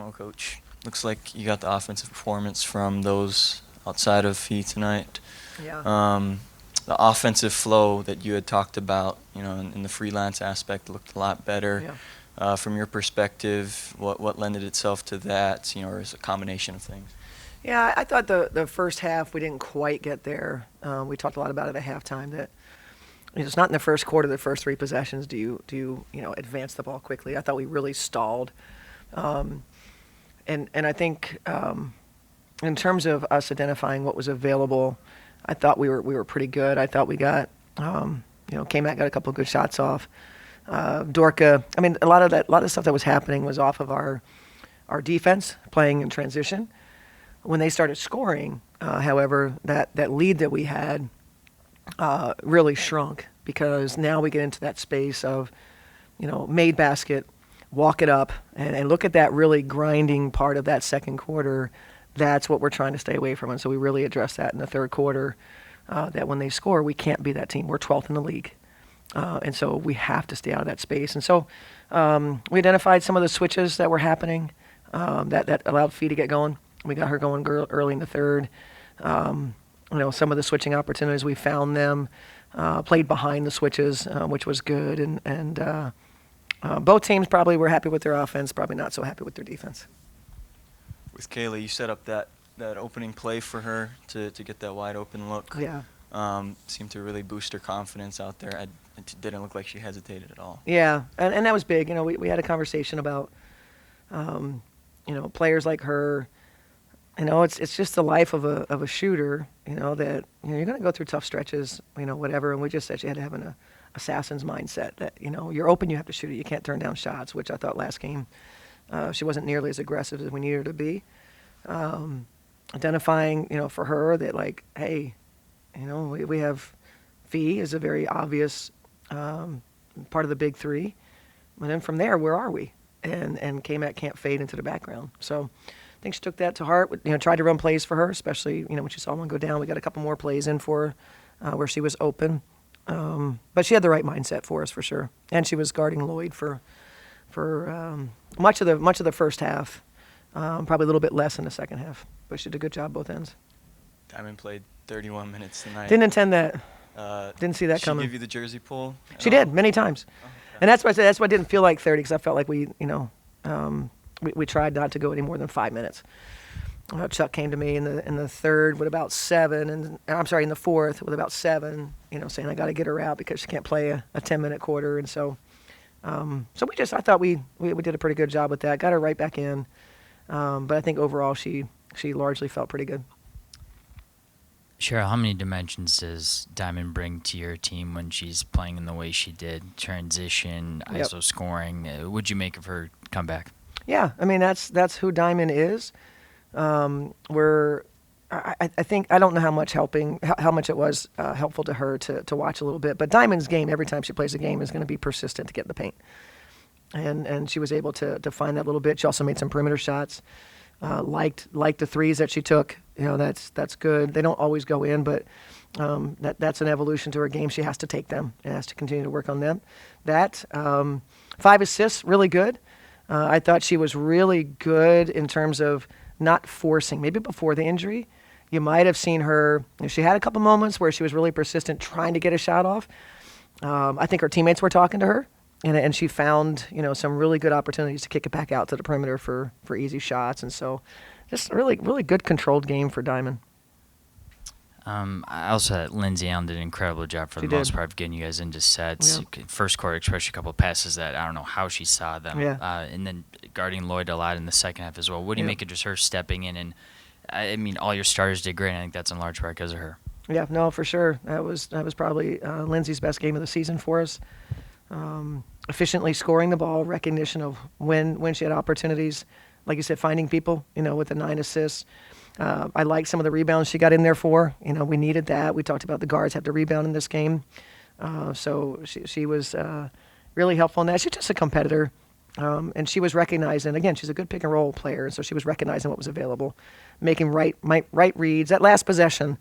Well, Coach, looks like you got the offensive performance from those outside of Fee tonight. Yeah. The offensive flow that you had talked about, in the freelance aspect looked a lot better. Yeah. From your perspective, what lended itself to that, or is it a combination of things? Yeah, I thought the first half we didn't quite get there. We talked a lot about it at halftime that it's not in the first quarter, the first three possessions do you advance the ball quickly. I thought we really stalled. And I think in terms of us identifying what was available, I thought we were pretty good. I thought we got K-Mac got a couple of good shots off. Dorka, I mean, a lot of stuff that was happening was off of our defense playing in transition. When they started scoring, however, that lead that we had really shrunk, because now we get into that space of, made basket, walk it up, and look at that really grinding part of that second quarter. That's what we're trying to stay away from. And so we really addressed that in the third quarter, that when they score, we can't be that team. We're 12th in the league. And so we have to stay out of that space. And so we identified some of the switches that were happening that allowed Fee to get going. We got her going early in the third. Some of the switching opportunities, we found them, played behind the switches, which was good. And both teams probably were happy with their offense, probably not so happy with their defense. With Kayla, you set up that opening play for her to get that wide open look. Yeah. Seemed to really boost her confidence out there. It didn't look like she hesitated at all. Yeah, and that was big. We had a conversation about, players like her. It's just the life of a shooter. That you're going to go through tough stretches. Whatever. And we just said she had to have an assassin's mindset. That you're open, you have to shoot it. You can't turn down shots. Which I thought last game, she wasn't nearly as aggressive as we needed her to be. Identifying, for her that hey, we have Fee is a very obvious part of the big three. And then from there, where are we? And K-Mac can't fade into the background. So I think she took that to heart. Tried to run plays for her, especially, when she saw one go down. We got a couple more plays in for her where she was open. But she had the right mindset for us, for sure. And she was guarding Lloyd for much of the first half, probably a little bit less in the second half. But she did a good job both ends. Diamond played 31 minutes tonight. Didn't intend that. Didn't see that coming. Did she give you the jersey pull? She did, many times. Oh, okay. And that's why I said that's why I didn't feel like 30, because I felt like we tried not to go any more than 5 minutes. Chuck came to me in the third with about 7, and I'm sorry, in the fourth with about 7. Saying I got to get her out because she can't play a 10-minute quarter, and so I thought we did a pretty good job with that. Got her right back in, but I think overall she largely felt pretty good. Cheryl, how many dimensions does Diamond bring to your team when she's playing in the way she did? Transition, Yep. ISO scoring. What'd you make of her comeback? Yeah, I mean that's who Diamond is. I think I don't know how much it was helpful to her to watch a little bit. But Diamond's game, every time she plays a game, is going to be persistent to get in the paint, and she was able to find that little bit. She also made some perimeter shots. Liked the threes that she took. That's good. They don't always go in, but that's an evolution to her game. She has to take them and has to continue to work on them. 5 assists, really good. I thought she was really good in terms of not forcing. Maybe before the injury, you might have seen her. She had a couple moments where she was really persistent trying to get a shot off. I think her teammates were talking to her. And she found, some really good opportunities to kick it back out to the perimeter for easy shots. And so just a really, really good controlled game for Diamond. I also thought Lindsay Allen did an incredible job for the most part of getting you guys into sets. Yeah. First quarter, especially a couple of passes that I don't know how she saw them. Yeah. And then guarding Lloyd a lot in the second half as well. What do you make of just her stepping in? And I mean, all your stars did great. And I think that's in large part because of her. Yeah, no, for sure. That was probably Lindsay's best game of the season for us. Efficiently scoring the ball, recognition of when she had opportunities, like you said, finding people, with the 9 assists. I like some of the rebounds she got in there for. We needed that. We talked about the guards have to rebound in this game. So she was really helpful in that. She's just a competitor. And she was recognizing, again, she's a good pick and roll player. So she was recognizing what was available, making right reads. That last possession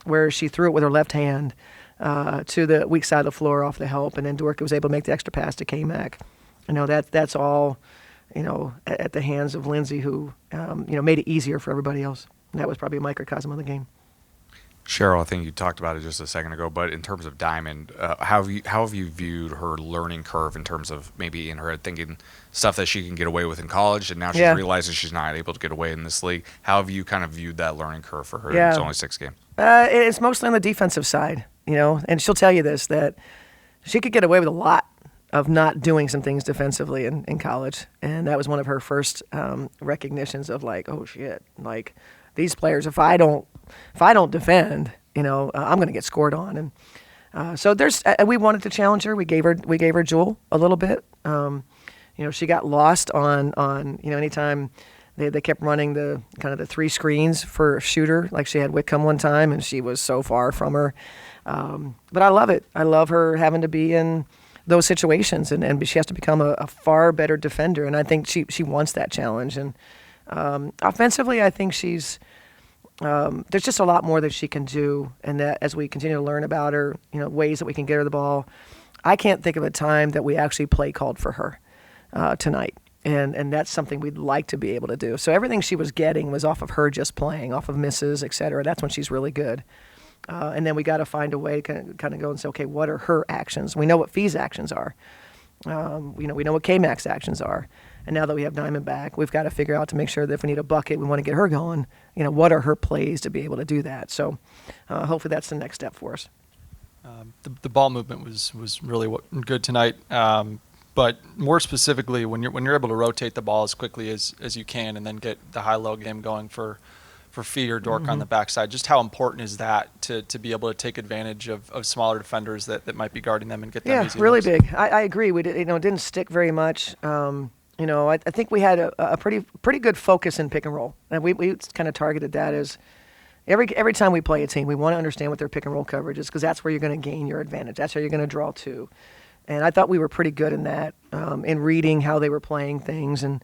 where she threw it with her left hand to the weak side of the floor off the help, and then Dorka was able to make the extra pass to K-Mac. That's all at the hands of Lindsay, who, made it easier for everybody else. And that was probably a microcosm of the game. Cheryl, I think you talked about it just a second ago, but in terms of Diamond, how have you viewed her learning curve in terms of maybe in her head thinking stuff that she can get away with in college, and now she's realizing she's not able to get away in this league? How have you kind of viewed that learning curve for her? It's only 6 games. It's mostly on the defensive side, and she'll tell you this, that she could get away with a lot of not doing some things defensively in college, and that was one of her first recognitions of like, oh shit, like these players, if I don't defend, I'm going to get scored on. And so we wanted to challenge her. We gave her Jewel a little bit. She got lost on anytime they kept running the kind of the 3 screens for a shooter, like she had Whitcomb one time, and she was so far from her. But I love it. I love her having to be in those situations, and she has to become a far better defender. And I think she wants that challenge. And offensively, I think there's just a lot more that she can do, and that as we continue to learn about her, ways that we can get her the ball. I can't think of a time that we actually play called for her tonight, and that's something we'd like to be able to do. So everything she was getting was off of her just playing, off of misses, et cetera. That's when she's really good. And then we got to find a way to kind of go and say, okay, what are her actions? We know what Fee's actions are. We know what K-Mac's actions are. And now that we have Diamond back, we've got to figure out to make sure that if we need a bucket, we want to get her going, what are her plays to be able to do that? So hopefully that's the next step for us. The ball movement was really good tonight. But more specifically, when you're able to rotate the ball as quickly as you can and then get the high-low game going for Fee or Dork on the backside, just how important is that to be able to take advantage of smaller defenders that might be guarding them and get them easy really looks? big. I agree. We didn't stick very much. I think we had a pretty good focus in pick and roll, and we kind of targeted that as every time we play a team, we want to understand what their pick and roll coverage is, because that's where you're going to gain your advantage. That's how you're going to draw to. And I thought we were pretty good in that, in reading how they were playing things. And,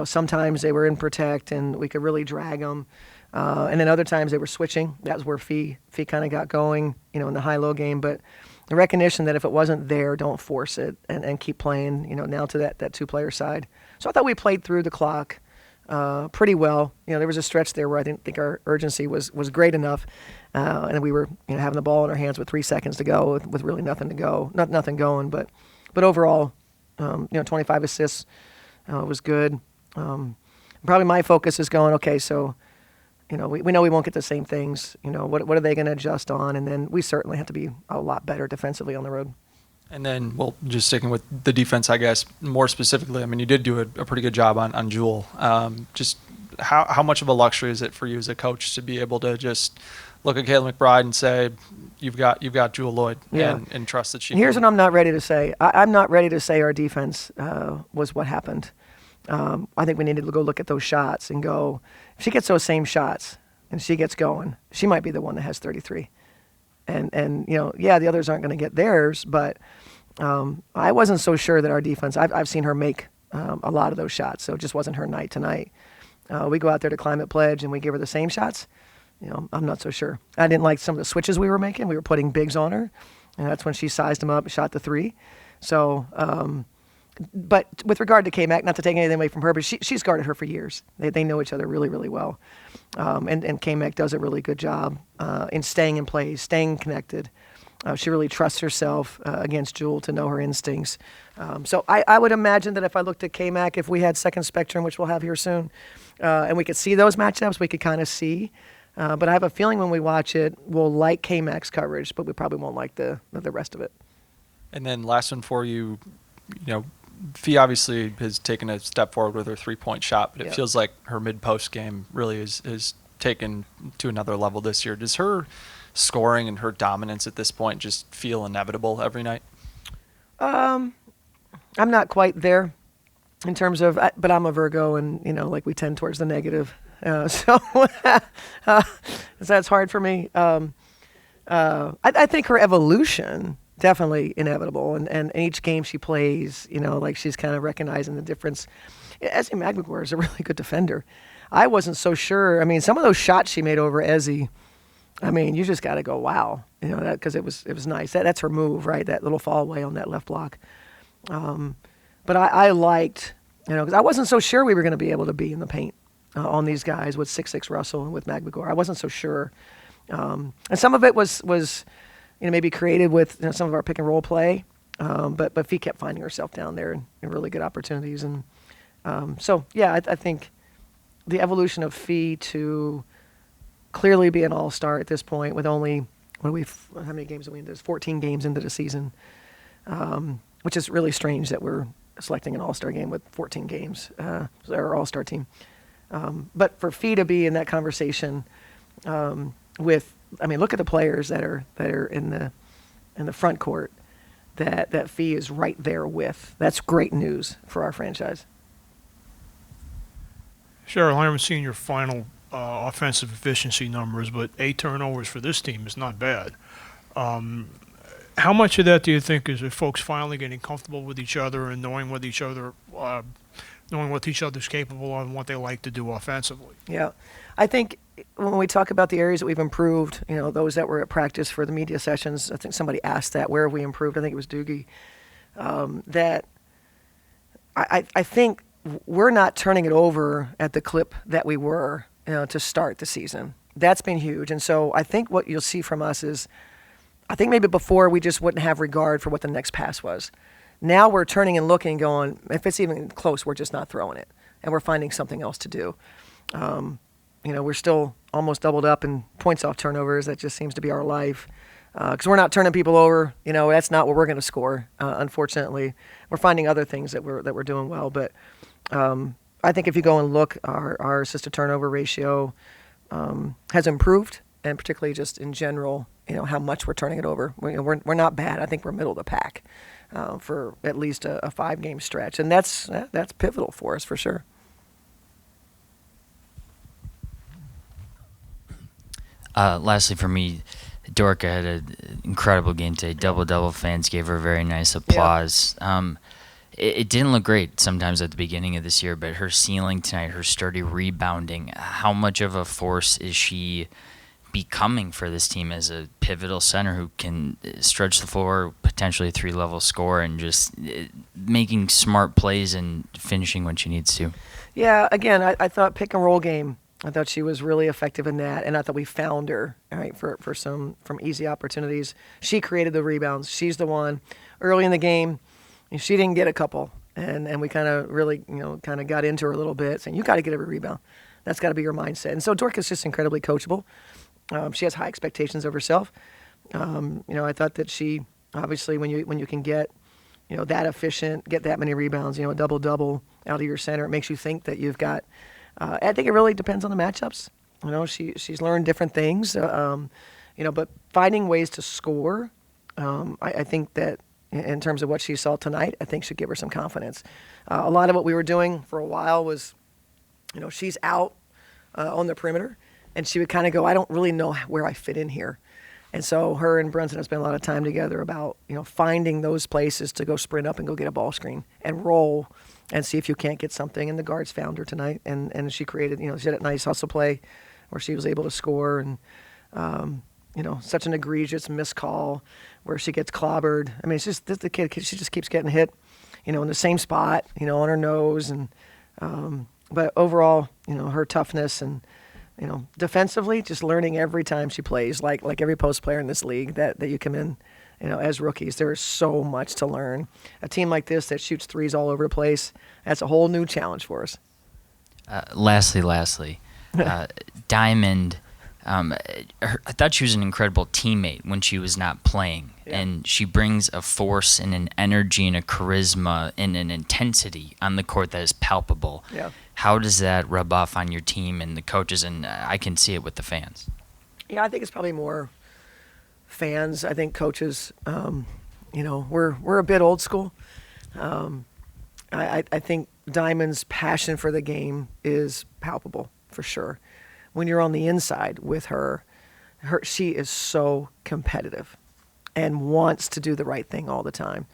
sometimes they were in protect and we could really drag them. And then other times they were switching. That was where Fee kind of got going, in the high-low game. But the recognition that if it wasn't there, don't force it and keep playing, now to that 2-player side. So I thought we played through the clock pretty well. There was a stretch there where I didn't think our urgency was great enough. And we were having the ball in our hands with 3 seconds to go with really nothing to go, nothing going. But overall, 25 assists was good. Probably my focus is going, okay, so we know we won't get the same things. What are they going to adjust on? And then we certainly have to be a lot better defensively on the road. And then, just sticking with the defense, I guess, more specifically, I mean, you did do a pretty good job on Jewel. Just how much of a luxury is it for you as a coach to be able to just look at Kayla McBride and say, you've got Jewel Lloyd, and trust that she. Here's what I'm not ready to say. I'm not ready to say our defense was what happened. I think we need to go look at those shots and go, if she gets those same shots and she gets going, she might be the one that has 33. And the others aren't going to get theirs, but I wasn't so sure that our defense, I've seen her make a lot of those shots, so it just wasn't her night tonight. We go out there to Climate Pledge and we give her the same shots. I'm not so sure. I didn't like some of the switches we were making. We were putting bigs on her, and that's when she sized them up and shot the 3. So, but with regard to K-Mac, not to take anything away from her, but she's guarded her for years. They know each other really, really well. And K-Mac does a really good job in staying in place, staying connected. She really trusts herself against Jewel to know her instincts. So I would imagine that if I looked at K-Mac, if we had Second Spectrum, which we'll have here soon, and we could see those matchups, we could kind of see. But I have a feeling when we watch it, we'll like K-Mac's coverage, but we probably won't like the rest of it. And then last one for you, Fee obviously has taken a step forward with her 3-point shot, but it feels like her mid-post game really is taken to another level this year. Does her scoring and her dominance at this point just feel inevitable every night? I'm not quite there in terms of, but I'm a Virgo, and we tend towards the negative, so that's hard for me. I think her evolution definitely inevitable, and each game she plays, she's kind of recognizing the difference. Ezzie Magmagor is a really good defender. I wasn't so sure. I mean, some of those shots she made over Ezzie, I mean, you just got to go, wow, that, because it was nice. That's her move, right? That little fall away on that left block. But I liked because I wasn't so sure we were going to be able to be in the paint on these guys with 6'6" Russell and with McGregor. I wasn't so sure. And some of it was maybe created with some of our pick and roll play, but Fee kept finding herself down there in really good opportunities. And I think the evolution of Fee to clearly be an all-star at this point with only, how many games have we in this? 14 games into the season, which is really strange that we're selecting an all-star game with 14 games, our all-star team. But for Fee to be in that conversation look at the players that are in the front court that Fee is right there with. That's great news for our franchise. Cheryl, I haven't seen your final offensive efficiency numbers, but 8 turnovers for this team is not bad. How much of that do you think is folks finally getting comfortable with each other and knowing what each other's capable of and what they like to do offensively? Yeah, I think when we talk about the areas that we've improved, those that were at practice for the media sessions, I think somebody asked that, where have we improved? I think it was Doogie. That I think we're not turning it over at the clip that we were to start the season. That's been huge. And so I think what you'll see from us is, I think maybe before we just wouldn't have regard for what the next pass was. Now we're turning and looking, going, if it's even close, we're just not throwing it. And we're finding something else to do. We're still almost doubled up in points off turnovers. That just seems to be our life. Because we're not turning people over. That's not what we're going to score, unfortunately. We're finding other things that we're doing well. But I think if you go and look, our assist to turnover ratio has improved, and particularly just in general, how much we're turning it over. We're not bad. I think we're middle of the pack for at least a 5-game stretch, and that's pivotal for us for sure. Lastly, for me, Dorka had an incredible game today. Double-double. Fans gave her very nice applause. Yeah. It didn't look great sometimes at the beginning of this year, but her ceiling tonight, her sturdy rebounding, how much of a force is she becoming for this team as a pivotal center who can stretch the floor, potentially a 3-level score, and just making smart plays and finishing when she needs to? Yeah, again, I thought pick and roll game, I thought she was really effective in that, and I thought we found her for some from easy opportunities. She created the rebounds. She's the one early in the game. She didn't get a couple, and we kind of really got into her a little bit, saying you got to get every rebound. That's got to be your mindset. And so Dorka's just incredibly coachable. She has high expectations of herself. I thought that she obviously when you can get that efficient, get that many rebounds, a double out of your center, it makes you think that you've got. I think it really depends on the matchups. She's learned different things. But finding ways to score, I think that in terms of what she saw tonight, I think should give her some confidence. A lot of what we were doing for a while was, she's out on the perimeter, and she would kind of go, I don't really know where I fit in here. And so her and Brunson have spent a lot of time together about, finding those places to go sprint up and go get a ball screen and roll and see if you can't get something. And the guards found her tonight, and she created, she had a nice hustle play where she was able to score, and, such an egregious missed call where she gets clobbered. I mean, it's just the kid, she just keeps getting hit, in the same spot, on her nose. And but overall, her toughness and, defensively, just learning every time she plays, like every post player in this league that you come in, as rookies, there is so much to learn. A team like this that shoots threes all over the place, that's a whole new challenge for us. Lastly, Diamond, I thought she was an incredible teammate when she was not playing. Yeah. And she brings a force and an energy and a charisma and an intensity on the court that is palpable. Yeah. How does that rub off on your team and the coaches? And I can see it with the fans. Yeah, I think it's probably more fans. I think coaches, we're a bit old school. I think Diamond's passion for the game is palpable, for sure. When you're on the inside with her, she is so competitive and wants to do the right thing all the time.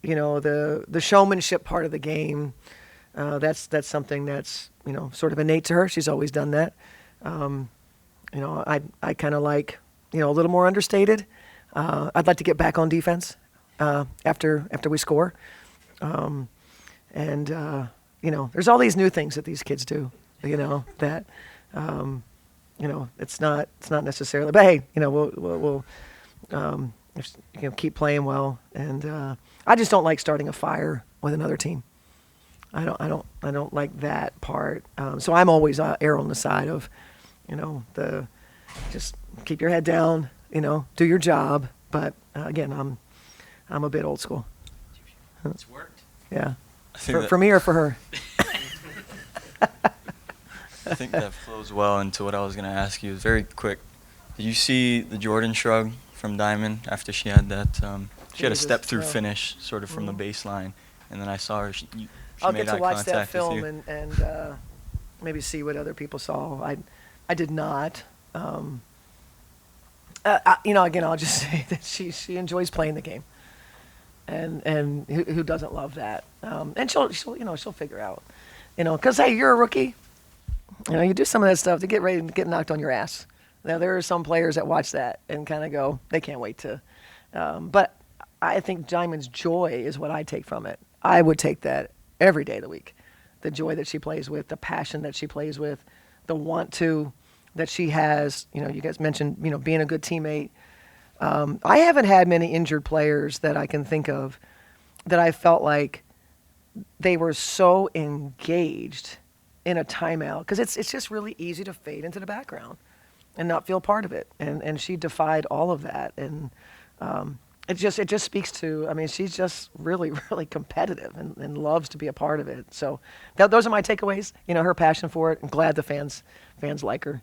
The showmanship part of the game, that's something that's, sort of innate to her. She's always done that. I kind of like, a little more understated. I'd like to get back on defense after we score. And, there's all these new things that these kids do, that, it's not necessarily, but hey, we'll keep playing well. And I just don't like starting a fire with another team. I don't like that part. So I'm always err on the side of, just keep your head down, do your job. But again, I'm a bit old school. It's worked. Yeah. I think For me or for her? I think that flows well into what I was going to ask you. Very quick. Did you see the Jordan shrug from Diamond after she had that? She had a Jesus, step-through no. finish, sort of from the baseline, and then I saw her. She I'll made get to eye watch that contact with film you. and maybe see what other people saw. I did not. Again, I'll just say that she enjoys playing the game, and who doesn't love that? And she'll figure out, because hey, you're a rookie. You do some of that stuff to get ready to get knocked on your ass. Now there are some players that watch that and kind of go, they can't wait to. But I think Diamond's joy is what I take from it. I would take that every day of the week. The joy that she plays with, the passion that she plays with, the want to that she has. You guys mentioned, being a good teammate. I haven't had many injured players that I can think of that I felt like they were so engaged in a timeout, because it's just really easy to fade into the background and not feel part of it. And she defied all of that. And it just speaks to, she's just really, really competitive and loves to be a part of it. So those are my takeaways, her passion for it. I'm glad the fans like her.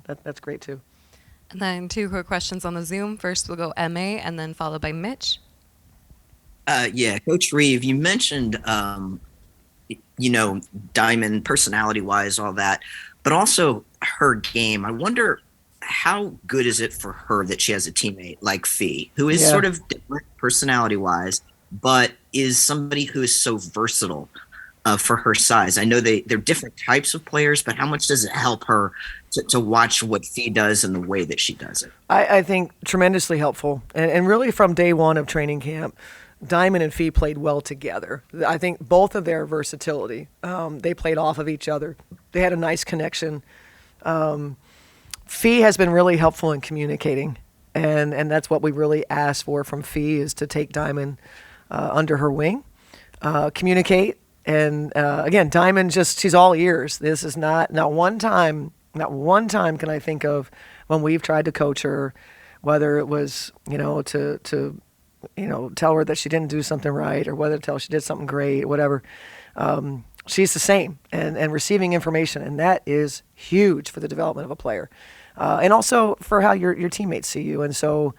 That's great too. And then 2 quick questions on the Zoom. First, we'll go MA and then followed by Mitch. Yeah, Coach Reeve, you mentioned, Diamond personality-wise, all that, but also her game. I wonder, how good is it for her that she has a teammate like Fee, who is sort of different personality-wise, but is somebody who is so versatile for her size? I know they're different types of players, but how much does it help her to watch what Fee does and the way that she does it? I think tremendously helpful. And really from day one of training camp, Diamond and Fee played well together. I think both of their versatility, they played off of each other. They had a nice connection. Fee has been really helpful in communicating, and that's what we really asked for from Fee, is to take Diamond under her wing, communicate. And again, Diamond she's all ears. This is not one time can I think of when we've tried to coach her, whether it was, to tell her that she didn't do something right, or whether to tell her she did something great, whatever. She's the same and receiving information, and that is huge for the development of a player, and also for how your teammates see you. And so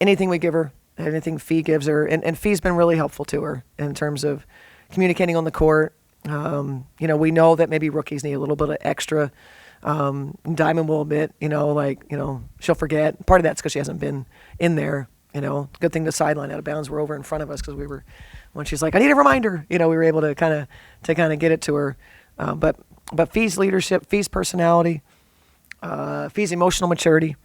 anything we give her, anything Fee gives her, and Fee's been really helpful to her in terms of communicating on the court. We know that maybe rookies need a little bit of extra. Diamond will admit, she'll forget. Part of that's because she hasn't been in there. Good thing the sideline out of bounds were over in front of us, because when she's like, I need a reminder, we were able to kind of get it to her. But Fee's leadership, Fee's personality, Fee's emotional maturity,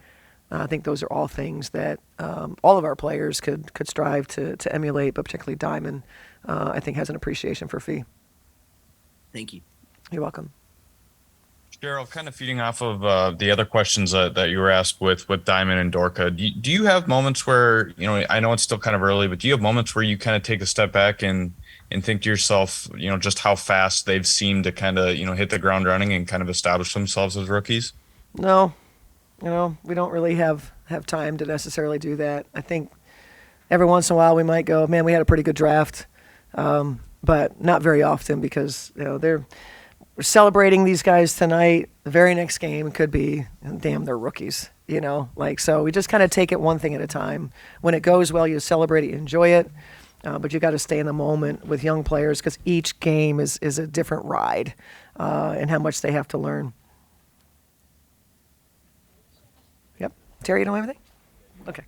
I think those are all things that all of our players could strive to emulate, but particularly Diamond, I think, has an appreciation for Fee. Thank you. You're welcome. Cheryl, kind of feeding off of the other questions that you were asked with Diamond and Dorka, do you have moments where, I know it's still kind of early, but do you have moments where you kind of take a step back and think to yourself, just how fast they've seemed to kind of, hit the ground running and kind of establish themselves as rookies? No, we don't really have time to necessarily do that. I think every once in a while we might go, man, we had a pretty good draft, but not very often, because, we're celebrating these guys tonight. The very next game could be, damn, they're rookies, so we just kind of take it one thing at a time. When it goes well, you celebrate it, you enjoy it, but you got to stay in the moment with young players, because each game is a different ride, and how much they have to learn. Yep. Terry, you don't have anything? Okay.